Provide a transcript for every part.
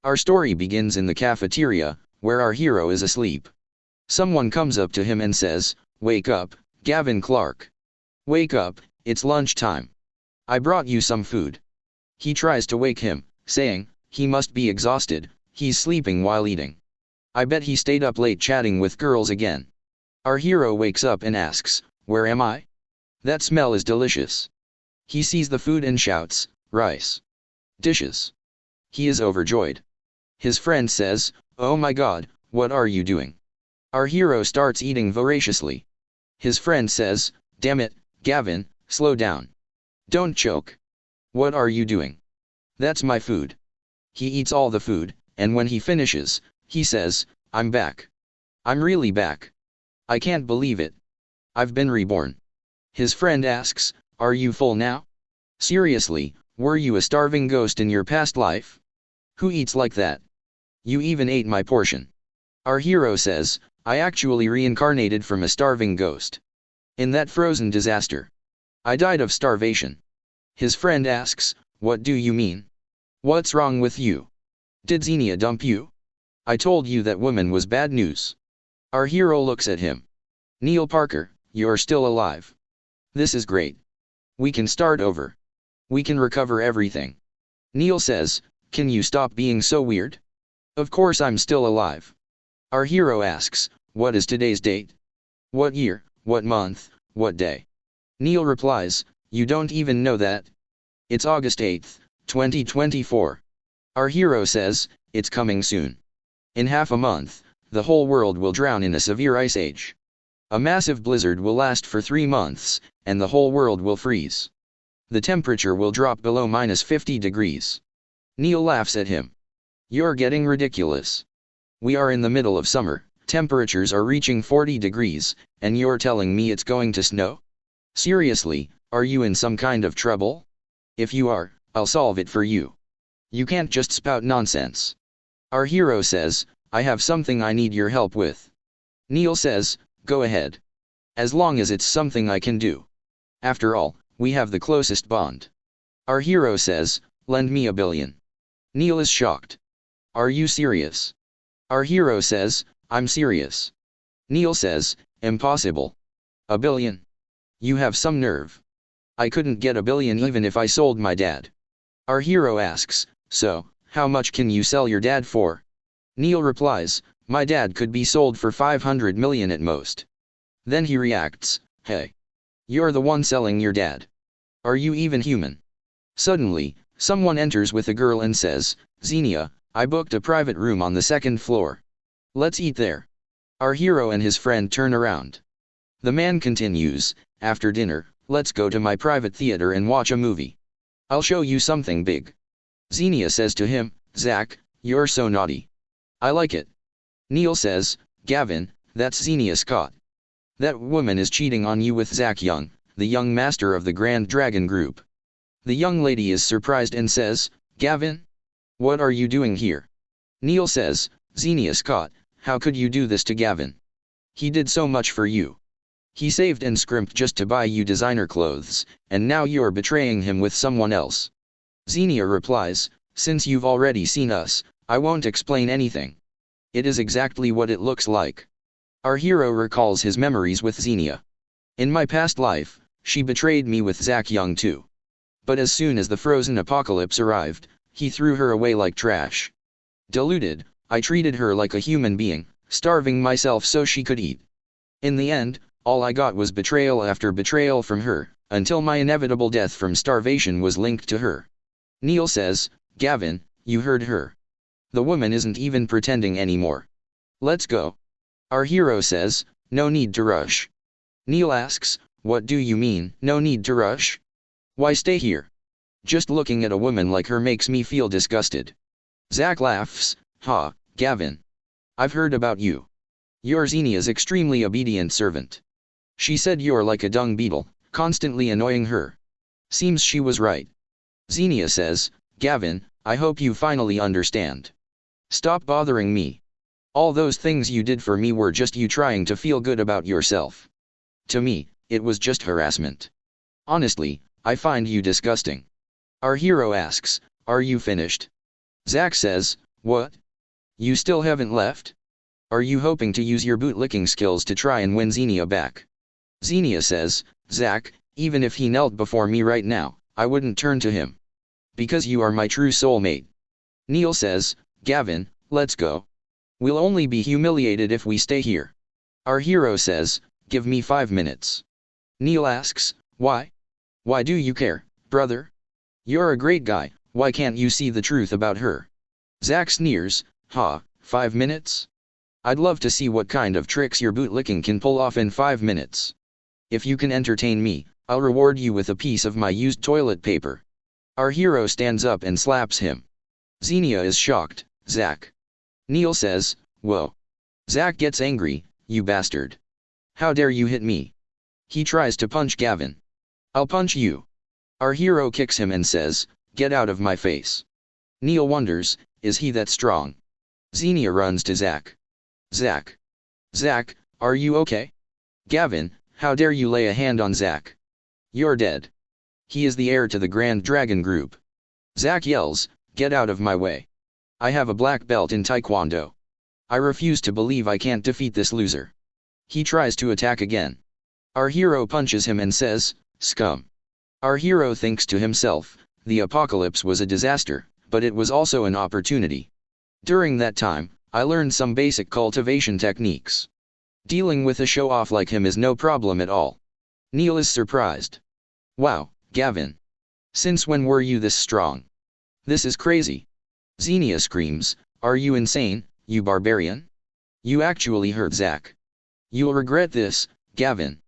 Our story begins in the cafeteria, where our hero is asleep. Someone comes up to him and says, "Wake up, Gavin Clark. Wake up, it's lunchtime. I brought you some food." He tries to wake him, saying, he must be exhausted, he's sleeping while eating. I bet he stayed up late chatting with girls again. Our hero wakes up and asks, "Where am I? That smell is delicious." He sees the food and shouts, "Rice. Dishes." He is overjoyed. His friend says, "Oh my God, what are you doing?" Our hero starts eating voraciously. His friend says, "Damn it, Gavin, slow down. Don't choke. What are you doing? That's my food." He eats all the food, and when he finishes, he says, "I'm back. I'm really back. I can't believe it. I've been reborn." His friend asks, "Are you full now? Seriously, were you a starving ghost in your past life? Who eats like that? You even ate my portion." Our hero says, "I actually reincarnated from a starving ghost. In that frozen disaster. I died of starvation." His friend asks, "What do you mean? What's wrong with you? Did Xenia dump you? I told you that woman was bad news." Our hero looks at him. "Neil Parker, you're still alive. This is great. We can start over. We can recover everything." Neil says, "Can you stop being so weird? Of course I'm still alive." Our hero asks, "What is today's date? What year, what month, what day?" Neil replies, "You don't even know that? It's August 8th, 2024. Our hero says, "It's coming soon. In half a month, the whole world will drown in a severe ice age. A massive blizzard will last for 3 months, and the whole world will freeze. The temperature will drop below -50 degrees. Neil laughs at him. "You're getting ridiculous. We are in the middle of summer, temperatures are reaching 40 degrees, and you're telling me it's going to snow? Seriously, are you in some kind of trouble? If you are, I'll solve it for you. You can't just spout nonsense." Our hero says, "I have something I need your help with." Neil says, "Go ahead. As long as it's something I can do. After all, we have the closest bond." Our hero says, "Lend me $1 billion. Neil is shocked. "Are you serious?" Our hero says, "I'm serious." Neil says, "Impossible. $1 billion? You have some nerve. I couldn't get $1 billion even if I sold my dad." Our hero asks, "So, how much can you sell your dad for?" Neil replies, "My dad could be sold for 500 million at most." Then he reacts, "Hey. You're the one selling your dad. Are you even human?" Suddenly, someone enters with a girl and says, "Xenia, I booked a private room on the 2nd floor. Let's eat there." Our hero and his friend turn around. The man continues, "After dinner, let's go to my private theater and watch a movie. I'll show you something big." Xenia says to him, "Zach, you're so naughty. I like it." Neil says, "Gavin, that's Xenia Scott. That woman is cheating on you with Zach Young, the young master of the Grand Dragon Group." The young lady is surprised and says, "Gavin? What are you doing here?" Neil says, "Xenia Scott, how could you do this to Gavin? He did so much for you. He saved and scrimped just to buy you designer clothes, and now you're betraying him with someone else." Xenia replies, "Since you've already seen us, I won't explain anything. It is exactly what it looks like." Our hero recalls his memories with Xenia. "In my past life, she betrayed me with Zach Young too. But as soon as the frozen apocalypse arrived, he threw her away like trash. Deluded, I treated her like a human being, starving myself so she could eat. In the end, all I got was betrayal after betrayal from her, until my inevitable death from starvation was linked to her." Neil says, "Gavin, you heard her. The woman isn't even pretending anymore. Let's go." Our hero says, "No need to rush." Neil asks, "What do you mean, no need to rush? Why stay here? Just looking at a woman like her makes me feel disgusted." Zach laughs, "Ha, Gavin. I've heard about you. You're Xenia's extremely obedient servant. She said you're like a dung beetle, constantly annoying her. Seems she was right." Xenia says, "Gavin, I hope you finally understand. Stop bothering me. All those things you did for me were just you trying to feel good about yourself. To me, it was just harassment. Honestly, I find you disgusting." Our hero asks, "Are you finished?" Zach says, What? You still haven't left? Are you hoping to use your bootlicking skills to try and win Xenia back? Xenia says, Zack, even if he knelt before me right now, I wouldn't turn to him. Because you are my true soulmate. Neil says, Gavin, let's go. We'll only be humiliated if we stay here. Our hero says, give me 5 minutes. Neil asks, why? Why do you care, brother? You're a great guy, why can't you see the truth about her? Zack sneers, 5 minutes? I'd love to see what kind of tricks your bootlicking can pull off in 5 minutes. If you can entertain me, I'll reward you with a piece of my used toilet paper. Our hero stands up and slaps him. Xenia is shocked, Zack. Neil says, whoa. Zack gets angry, you bastard. How dare you hit me? He tries to punch Gavin. I'll punch you. Our hero kicks him and says, get out of my face. Neil wonders, is he that strong? Xenia runs to Zack. Zack. Zack, are you okay? Gavin, how dare you lay a hand on Zack? You're dead. He is the heir to the Grand Dragon Group. Zack yells, get out of my way. I have a black belt in Taekwondo. I refuse to believe I can't defeat this loser. He tries to attack again. Our hero punches him and says, scum. Our hero thinks to himself, the apocalypse was a disaster, but it was also an opportunity. During that time, I learned some basic cultivation techniques. Dealing with a show-off like him is no problem at all. Neil is surprised. Wow, Gavin. Since when were you this strong? This is crazy. Xenia screams, are you insane, you barbarian? You actually hurt Zack. You'll regret this, Gavin.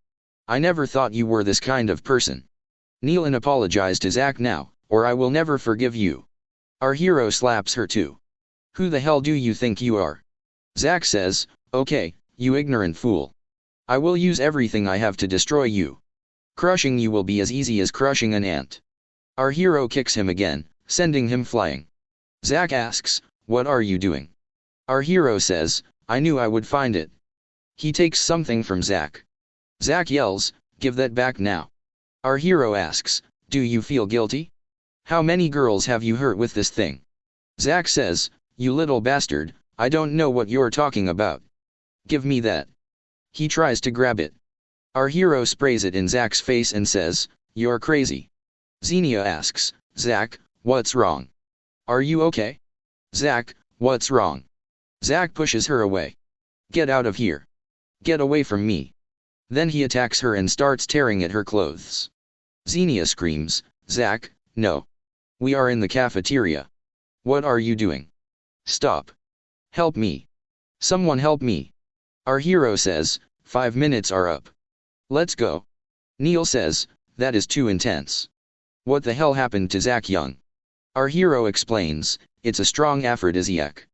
I never thought you were this kind of person. Kneel and apologize to Zack now, or I will never forgive you. Our hero slaps her too. Who the hell do you think you are? Zack says, okay, you ignorant fool. I will use everything I have to destroy you. Crushing you will be as easy as crushing an ant. Our hero kicks him again, sending him flying. Zack asks, what are you doing? Our hero says, I knew I would find it. He takes something from Zack. Zack yells, give that back now. Our hero asks, do you feel guilty? How many girls have you hurt with this thing? Zack says, you little bastard, I don't know what you're talking about. Give me that. He tries to grab it. Our hero sprays it in Zack's face and says, you're crazy. Xenia asks, Zack, what's wrong? Are you okay? Zack, what's wrong? Zack pushes her away. Get out of here. Get away from me. Then he attacks her and starts tearing at her clothes. Xenia screams, Zack, no. We are in the cafeteria. What are you doing? Stop. Help me. Someone help me. Our hero says, 5 minutes are up. Let's go. Neil says, that is too intense. What the hell happened to Zack Young? Our hero explains, it's a strong aphrodisiac.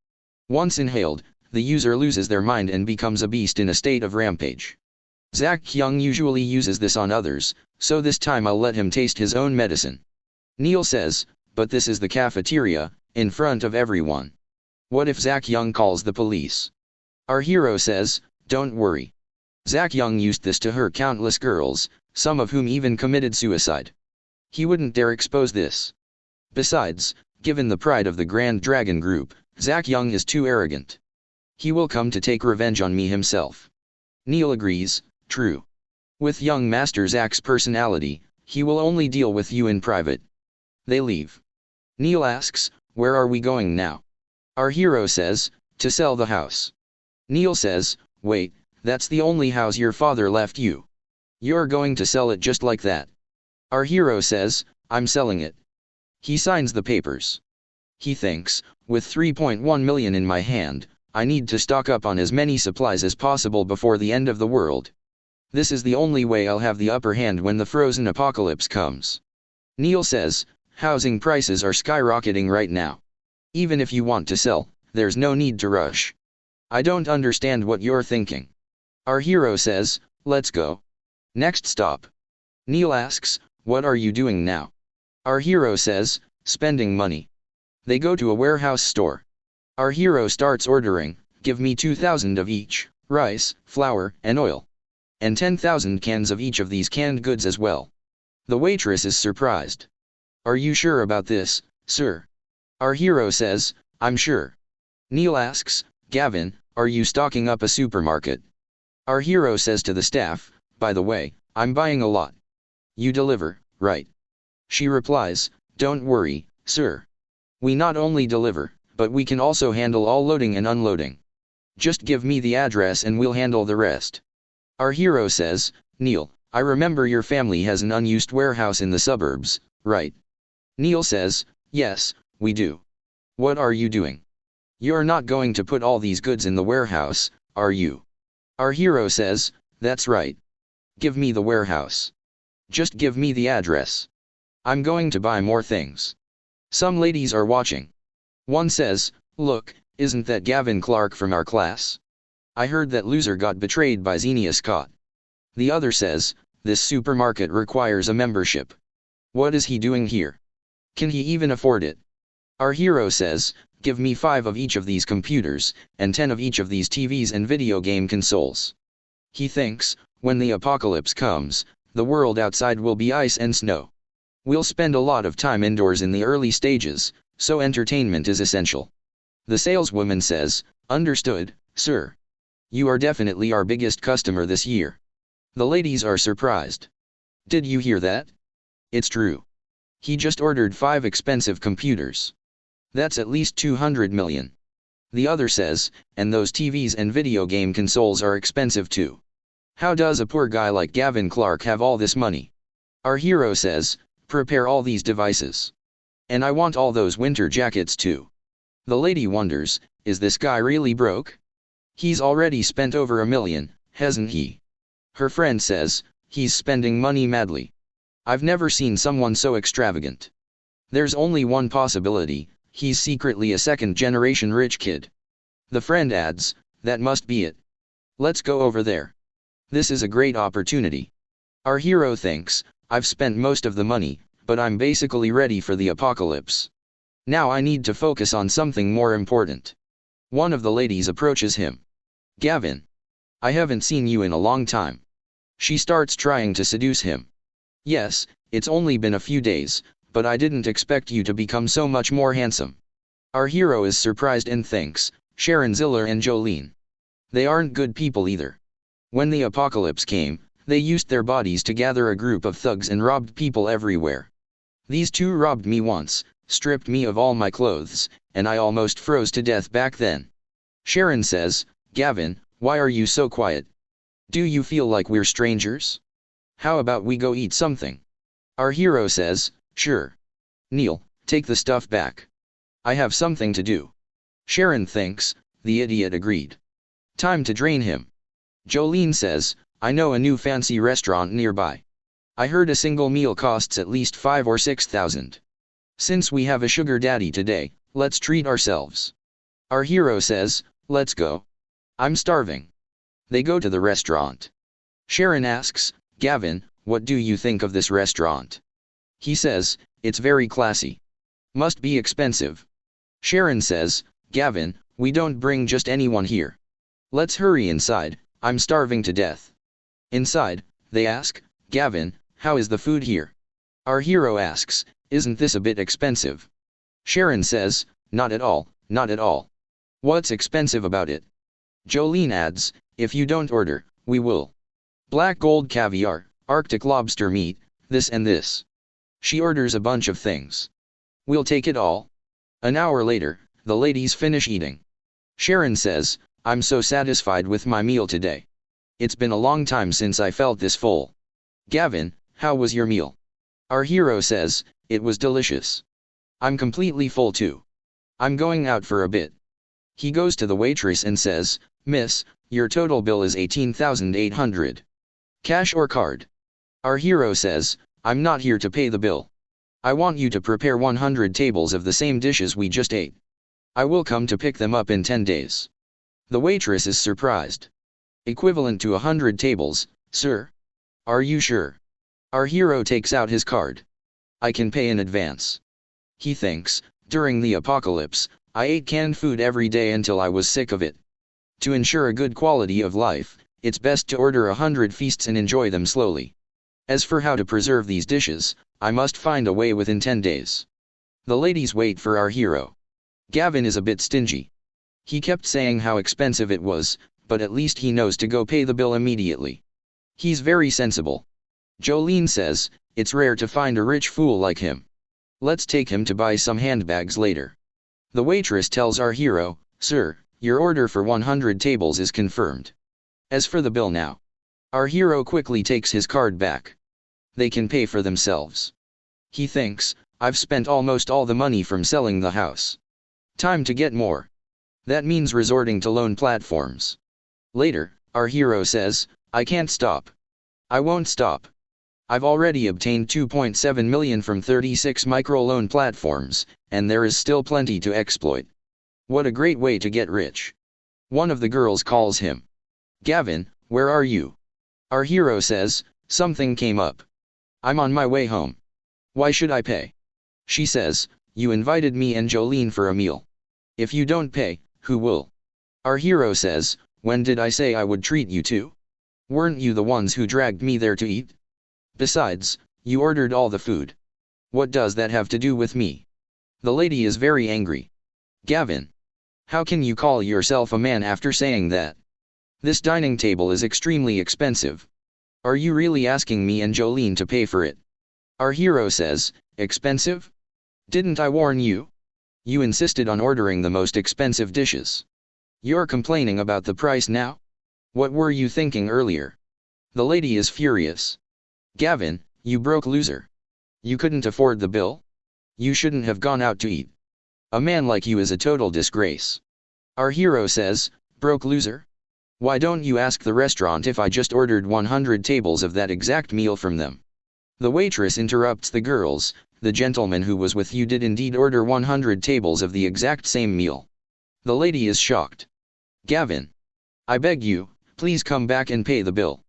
Once inhaled, the user loses their mind and becomes a beast in a state of rampage. Zack Young usually uses this on others, so this time I'll let him taste his own medicine. Neil says, but this is the cafeteria, in front of everyone. What if Zack Young calls the police? Our hero says, don't worry. Zack Young used this to hurt countless girls, some of whom even committed suicide. He wouldn't dare expose this. Besides, given the pride of the Grand Dragon Group, Zack Young is too arrogant. He will come to take revenge on me himself. Neil agrees, true. With young Master Zack's personality, he will only deal with you in private. They leave. Neil asks, where are we going now? Our hero says, to sell the house. Neil says, wait, that's the only house your father left you. You're going to sell it just like that. Our hero says, I'm selling it. He signs the papers. He thinks, with 3.1 million in my hand, I need to stock up on as many supplies as possible before the end of the world. This is the only way I'll have the upper hand when the frozen apocalypse comes. Neil says, housing prices are skyrocketing right now. Even if you want to sell, there's no need to rush. I don't understand what you're thinking. Our hero says, let's go. Next stop. Neil asks, what are you doing now? Our hero says, spending money. They go to a warehouse store. Our hero starts ordering, give me 2,000 of each, rice, flour, and oil. And 10,000 cans of each of these canned goods as well. The waitress is surprised. Are you sure about this, sir? Our hero says, I'm sure. Neil asks, Gavin, are you stocking up a supermarket? Our hero says to the staff, by the way, I'm buying a lot. You deliver, right? She replies, don't worry, sir. We not only deliver, but we can also handle all loading and unloading. Just give me the address and we'll handle the rest. Our hero says, Neil, I remember your family has an unused warehouse in the suburbs, right? Neil says, yes, we do. What are you doing? You're not going to put all these goods in the warehouse, are you? Our hero says, that's right. Give me the warehouse. Just give me the address. I'm going to buy more things. Some ladies are watching. One says, look, isn't that Gavin Clark from our class? I heard that loser got betrayed by Xenia Scott. The other says, this supermarket requires a membership. What is he doing here? Can he even afford it? Our hero says, give me 5 of each of these computers, and 10 of each of these TVs and video game consoles. He thinks, when the apocalypse comes, the world outside will be ice and snow. We'll spend a lot of time indoors in the early stages, so entertainment is essential. The saleswoman says, understood, sir. You are definitely our biggest customer this year. The ladies are surprised. Did you hear that? It's true. He just ordered 5 expensive computers. That's at least 200 million. The other says, and those TVs and video game consoles are expensive too. How does a poor guy like Gavin Clark have all this money? Our hero says, prepare all these devices. And I want all those winter jackets too. The lady wonders, is this guy really broke? He's already spent over $1 million, hasn't he? Her friend says, he's spending money madly. I've never seen someone so extravagant. There's only one possibility, he's secretly a second-generation rich kid. The friend adds, that must be it. Let's go over there. This is a great opportunity. Our hero thinks, I've spent most of the money, but I'm basically ready for the apocalypse. Now I need to focus on something more important. One of the ladies approaches him. Gavin. I haven't seen you in a long time. She starts trying to seduce him. Yes, it's only been a few days, but I didn't expect you to become so much more handsome. Our hero is surprised and thinks, Sharon Ziller and Jolene. They aren't good people either. When the apocalypse came, they used their bodies to gather a group of thugs and robbed people everywhere. These two robbed me once, stripped me of all my clothes, and I almost froze to death back then. Sharon says, Gavin, why are you so quiet? Do you feel like we're strangers? How about we go eat something? Our hero says, sure. Neil, take the stuff back. I have something to do. Sharon thinks, the idiot agreed. Time to drain him. Jolene says, I know a new fancy restaurant nearby. I heard a single meal costs at least 5,000 or 6,000. Since we have a sugar daddy today, let's treat ourselves. Our hero says, let's go. I'm starving. They go to the restaurant. Sharon asks, Gavin, what do you think of this restaurant? He says, it's very classy. Must be expensive. Sharon says, Gavin, we don't bring just anyone here. Let's hurry inside, I'm starving to death. Inside, they ask, Gavin, how is the food here? Our hero asks, isn't this a bit expensive? Sharon says, not at all, not at all. What's expensive about it? Jolene adds, if you don't order, we will. Black gold caviar, Arctic lobster meat, this and this. She orders a bunch of things. We'll take it all. An hour later, the ladies finish eating. Sharon says, I'm so satisfied with my meal today. It's been a long time since I felt this full. Gavin, how was your meal? Our hero says, it was delicious. I'm completely full too. I'm going out for a bit. He goes to the waitress and says, Miss, your total bill is 18,800. Cash or card? Our hero says, I'm not here to pay the bill. I want you to prepare 100 tables of the same dishes we just ate. I will come to pick them up in 10 days. The waitress is surprised. Equivalent to 100 tables, sir? Are you sure? Our hero takes out his card. I can pay in advance. He thinks, during the apocalypse, I ate canned food every day until I was sick of it. To ensure a good quality of life, it's best to order 100 feasts and enjoy them slowly. As for how to preserve these dishes, I must find a way within 10 days. The ladies wait for our hero. Gavin is a bit stingy. He kept saying how expensive it was, but at least he knows to go pay the bill immediately. He's very sensible. Jolene says, it's rare to find a rich fool like him. Let's take him to buy some handbags later. The waitress tells our hero, sir, your order for 100 tables is confirmed. As for the bill now. Our hero quickly takes his card back. They can pay for themselves. He thinks, I've spent almost all the money from selling the house. Time to get more. That means resorting to loan platforms. Later, our hero says, I can't stop. I won't stop. I've already obtained 2.7 million from 36 microloan platforms, and there is still plenty to exploit. What a great way to get rich. One of the girls calls him. Gavin, where are you? Our hero says, something came up. I'm on my way home. Why should I pay? She says, you invited me and Jolene for a meal. If you don't pay, who will? Our hero says, when did I say I would treat you to? Weren't you the ones who dragged me there to eat? Besides, you ordered all the food. What does that have to do with me? The lady is very angry. Gavin. How can you call yourself a man after saying that? This dining table is extremely expensive. Are you really asking me and Jolene to pay for it? Our hero says, expensive? Didn't I warn you? You insisted on ordering the most expensive dishes. You're complaining about the price now? What were you thinking earlier? The lady is furious. Gavin, you broke loser. You couldn't afford the bill? You shouldn't have gone out to eat. A man like you is a total disgrace. Our hero says, broke loser? Why don't you ask the restaurant if I just ordered 100 tables of that exact meal from them? The waitress interrupts the girls, the gentleman who was with you did indeed order 100 tables of the exact same meal. The lady is shocked. Gavin. I beg you, please come back and pay the bill.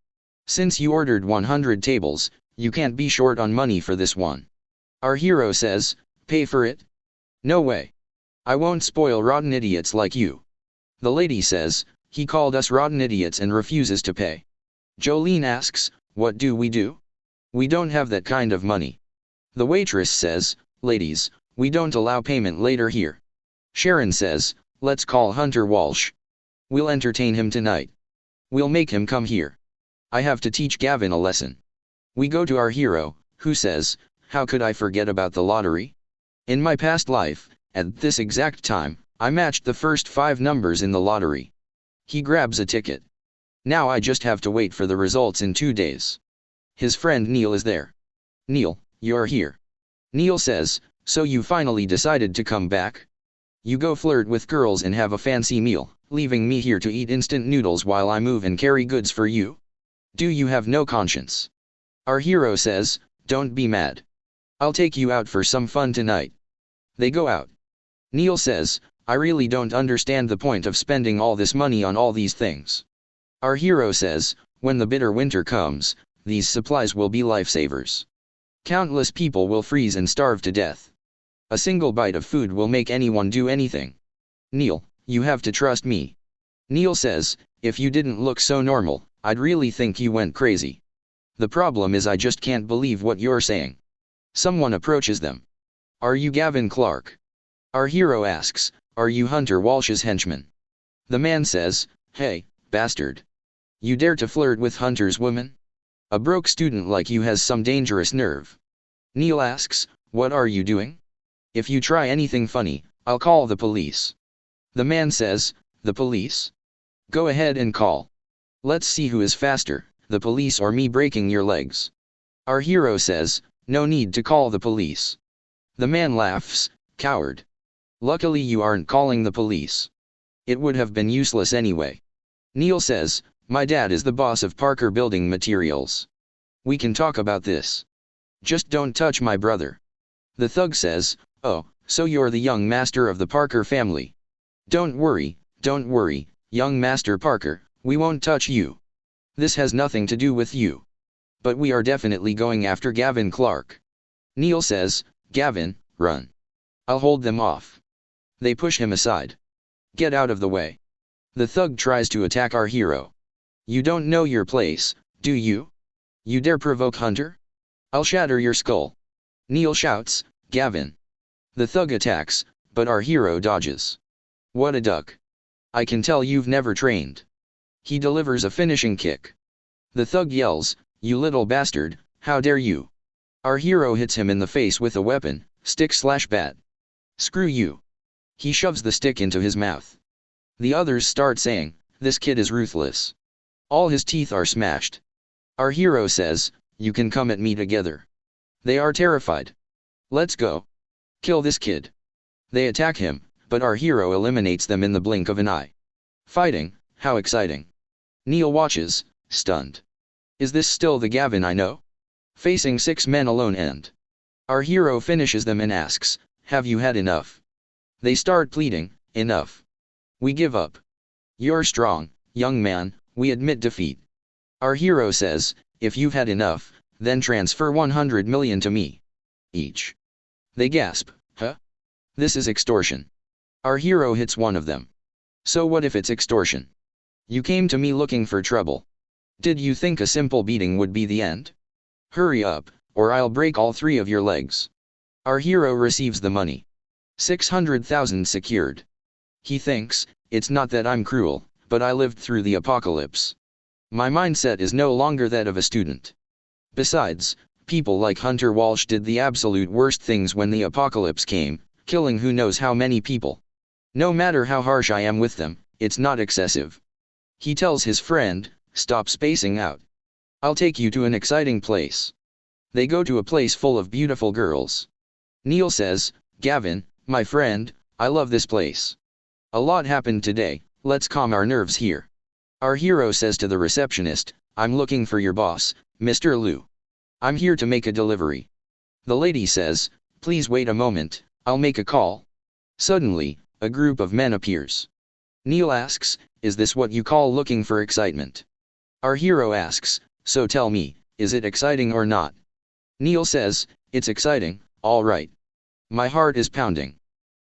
Since you ordered 100 tables, you can't be short on money for this one. Our hero says, pay for it? No way. I won't spoil rotten idiots like you. The lady says, he called us rotten idiots and refuses to pay. Jolene asks, what do? We don't have that kind of money. The waitress says, ladies, we don't allow payment later here. Sharon says, let's call Hunter Walsh. We'll entertain him tonight. We'll make him come here. I have to teach Gavin a lesson. We go to our hero, who says, how could I forget about the lottery? In my past life, at this exact time, I matched the first 5 numbers in the lottery. He grabs a ticket. Now I just have to wait for the results in 2 days. His friend Neil is there. Neil, you're here. Neil says, so you finally decided to come back? You go flirt with girls and have a fancy meal, leaving me here to eat instant noodles while I move and carry goods for you? Do you have no conscience? Our hero says, don't be mad. I'll take you out for some fun tonight. They go out. Neil says, I really don't understand the point of spending all this money on all these things. Our hero says, when the bitter winter comes, these supplies will be lifesavers. Countless people will freeze and starve to death. A single bite of food will make anyone do anything. Neil, you have to trust me. Neil says, if you didn't look so normal, I'd really think you went crazy. The problem is I just can't believe what you're saying. Someone approaches them. Are you Gavin Clark? Our hero asks, are you Hunter Walsh's henchman? The man says, hey, bastard. You dare to flirt with Hunter's woman? A broke student like you has some dangerous nerve. Neil asks, what are you doing? If you try anything funny, I'll call the police. The man says, the police? Go ahead and call. Let's see who is faster, the police or me breaking your legs. Our hero says, no need to call the police. The man laughs, coward. Luckily you aren't calling the police. It would have been useless anyway. Neil says, my dad is the boss of Parker Building Materials. We can talk about this. Just don't touch my brother. The thug says, oh, so you're the young master of the Parker family. Don't worry, young Master Parker, we won't touch you. This has nothing to do with you. But we are definitely going after Gavin Clark. Neil says, Gavin, run. I'll hold them off. They push him aside. Get out of the way. The thug tries to attack our hero. You don't know your place, do you? You dare provoke Hunter? I'll shatter your skull. Neil shouts, Gavin. The thug attacks, but our hero dodges. What a duck. I can tell you've never trained. He delivers a finishing kick. The thug yells, "You little bastard, how dare you!" Our hero hits him in the face with a weapon, stick/bat. "Screw you." He shoves the stick into his mouth. The others start saying, "This kid is ruthless." All his teeth are smashed. Our hero says, "You can come at me together." They are terrified. "Let's go. Kill this kid." They attack him, but our hero eliminates them in the blink of an eye. Fighting, how exciting. Neil watches, stunned. Is this still the Gavin I know? Facing 6 men alone, and our hero finishes them and asks, "Have you had enough?" They start pleading, "Enough. We give up." "You're strong, young man, we admit defeat." Our hero says, "If you've had enough, then transfer 100 million to me. Each." They gasp, "Huh? This is extortion." Our hero hits one of them. "So what if it's extortion? You came to me looking for trouble. Did you think a simple beating would be the end? Hurry up, or I'll break all 3 of your legs." Our hero receives the money. 600,000 secured. He thinks, "It's not that I'm cruel, but I lived through the apocalypse. My mindset is no longer that of a student. Besides, people like Hunter Walsh did the absolute worst things when the apocalypse came, killing who knows how many people. No matter how harsh I am with them, it's not excessive." He tells his friend, "Stop spacing out. I'll take you to an exciting place." They go to a place full of beautiful girls. Neil says, "Gavin, my friend, I love this place. A lot happened today, let's calm our nerves here." Our hero says to the receptionist, "I'm looking for your boss, Mr. Liu. I'm here to make a delivery." The lady says, "Please wait a moment, I'll make a call." Suddenly, a group of men appears. Neil asks, "Is this what you call looking for excitement?" Our hero asks, "So tell me, is it exciting or not?" Neil says, "It's exciting, all right. My heart is pounding."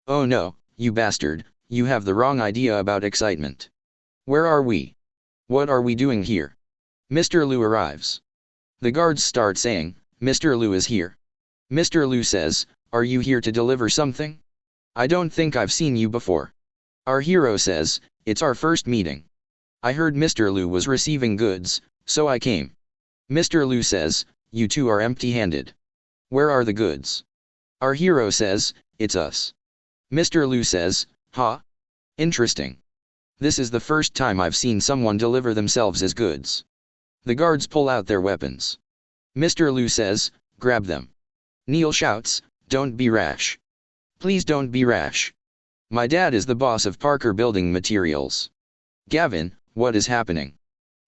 "Oh no, you bastard, you have the wrong idea about excitement. Where are we? What are we doing here?" Mr. Liu arrives. The guards start saying, "Mr. Liu is here." Mr. Liu says, "Are you here to deliver something? I don't think I've seen you before." Our hero says, "It's our first meeting. I heard Mr. Liu was receiving goods, so I came." Mr. Liu says, "You two are empty-handed. Where are the goods?" Our hero says, "It's us." Mr. Liu says, "Huh? Interesting. This is the first time I've seen someone deliver themselves as goods." The guards pull out their weapons. Mr. Liu says, "Grab them." Neil shouts, "Don't be rash. Please don't be rash. My dad is the boss of Parker Building Materials." "Gavin, what is happening?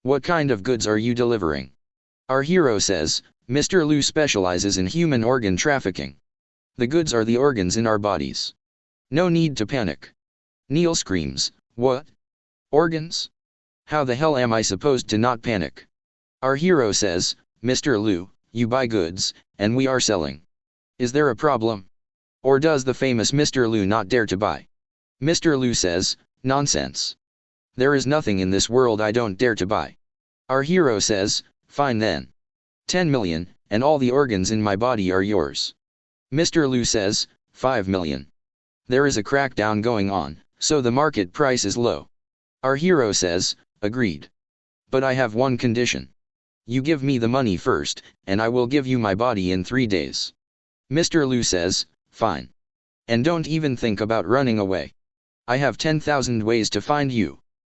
What kind of goods are you delivering?" Our hero says, "Mr. Liu specializes in human organ trafficking. The goods are the organs in our bodies. No need to panic." Neil screams, "What? Organs? How the hell am I supposed to not panic?" Our hero says, "Mr. Liu, you buy goods, and we are selling. Is there a problem? Or does the famous Mr. Liu not dare to buy?" Mr. Liu says, "Nonsense. There is nothing in this world I don't dare to buy." Our hero says, "Fine then. 10 million, and all the organs in my body are yours." Mr. Liu says, 5 million. There is a crackdown going on, so the market price is low. Our hero says, "Agreed. But I have one condition. You give me the money first, and I will give you my body in 3 days." Mr. Liu says, "Fine. And don't even think about running away. I have 10,000 ways to find you."